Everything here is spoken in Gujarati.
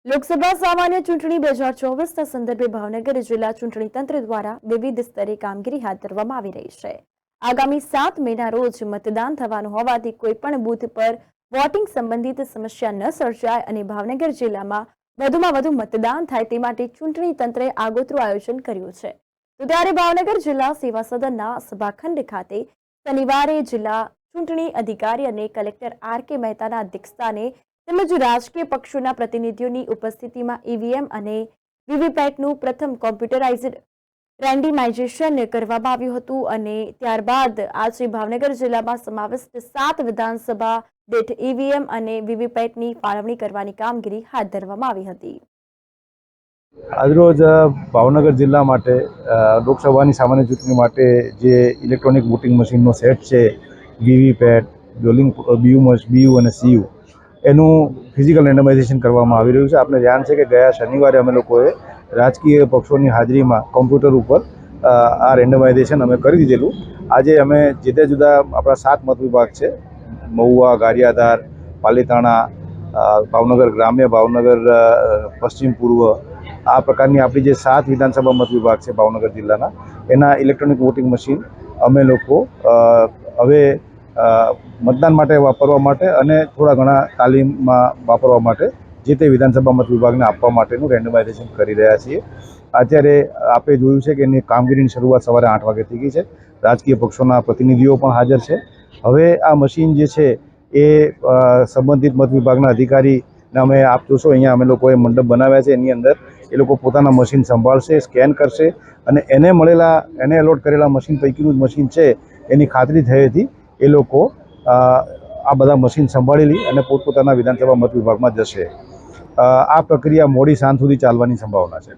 લોકસભા સામાન્ય ચૂંટણી 2024ના સંદર્ભે ભાવનગર જિલ્લા ચૂંટણી તંત્ર દ્વારા વિવિધ સ્તરે કામગીરી હાથ ધરવામાં આવી રહી છે। આગામી 7 મેના રોજ મતદાન થવાનું હોવાથી કોઈપણ બૂથ પર વોટિંગ સંબંધિત સમસ્યા ન સર્જાય અને ભાવનગર જિલ્લામાં વધુમાં વધુ મતદાન થાય તે માટે ચૂંટણી તંત્રે આગોતરું આયોજન કર્યું છે। તો ત્યારે ભાવનગર જિલ્લા સેવા સદનના સભાખંડ ખાતે શનિવારે જિલ્લા ચૂંટણી અધિકારી અને કલેક્ટર આર.કે. મહેતાના અધ્યક્ષસ્થાને તેમજ રાજકીય પક્ષોના પ્રતિનિધિઓની ઉપસ્થિતિમાં ઈવીએમ અને વીવીપેટનું પ્રથમ કોમ્પ્યુટરાઇઝ્ડ રેન્ડમાઇઝેશન કરવામાં આવ્યું હતું અને ત્યારબાદ આજે ભાવનગર જિલ્લામાં સમાવિષ્ટ 7 વિધાનસભા દીઠ ઈવીએમ અને વીવીપેટની ફાળવણી કરવાની કામગીરી હાથ ધરવામાં આવી હતી। આજરોજ ભાવનગર જિલ્લા માટે લોકસભાની સામાન્ય ચૂંટણી માટે જે ઇલેક્ટ્રોનિક વોટિંગ મશીનનો સેટ છે, વીવીપેટ, બીયુ અને સીયુ, એનું ફિઝિકલ રેન્ડમાઇઝેશન કરવામાં આવી રહ્યું છે। આપને જાણ છે કે ગયા શનિવારે અમે લોકોએ રાજકીય પક્ષોની હાજરીમાં કોમ્પ્યુટર ઉપર આ રેન્ડમાઇઝેશન અમે કરી દીધેલું। આજે અમે જુદા જુદા આપણા 7 મત વિભાગ છે, મહુવા, ગારિયાધાર, પાલીતાણા, ભાવનગર ગ્રામ્ય, ભાવનગર પશ્ચિમ પૂર્વ, આ પ્રકારની આપણી જે 7 વિધાનસભા મત વિભાગ છે ભાવનગર જિલ્લાના, એના ઇલેક્ટ્રોનિક વોટિંગ મશીન અમે લોકો હવે મતદાન માટે વાપરવા માટે અને થોડા ઘણા તાલીમમાં વાપરવા માટે જે તે વિધાનસભા મત વિભાગને આપવા માટેનું રેન્ડમાઇઝેશન કરી રહ્યા છીએ। અત્યારે આપણે જોયું છે કે એની કામગીરીની શરૂઆત સવારે 8 વાગે થઈ ગઈ છે। રાજકીય પક્ષોના પ્રતિનિધિઓ પણ હાજર છે। હવે આ મશીન જે છે એ સંબંધિત મત વિભાગના અધિકારીને અમે આપ જોશો અહીંયા અમે લોકોએ મંડપ બનાવ્યા છે, એની અંદર એ લોકો પોતાના મશીન સંભાળશે, સ્કેન કરશે અને એને એલોટ કરેલા મશીન પૈકીનું જ મશીન છે એની ખાતરી થયેથી એ લોકો આ બધા મશીન સંભાળી અને પોતપોતાના વિધાનસભા મત વિભાગમાં જશે। આ પ્રક્રિયા મોડી સાંજ સુધી ચાલવાની સંભાવના છે।